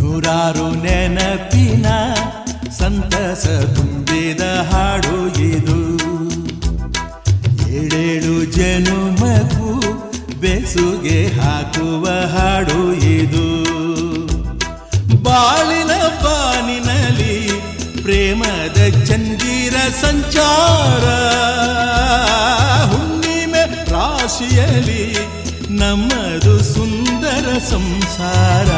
ನೂರಾರು ನೆನಪಿನ ಸಂತಸ ತುಂಬಿದ ಹಾಡು ಇದು. ಏಳೇಳು ಜನುಮಕ್ಕೂ ಬೆಸುಗೆ ಹಾಕುವ ಹಾಡು ಇದು. ಬಾಳಿನ ಬಾನಿನಲ್ಲಿ ಪ್ರೇಮದ ಚಂದಿರ ಸಂಚಾರ, ಹುಣ್ಣಿಮೆ ರಾಶಿಯಲ್ಲಿ ನಮ್ಮದು ಸುಂದರ ಸಂಸಾರ.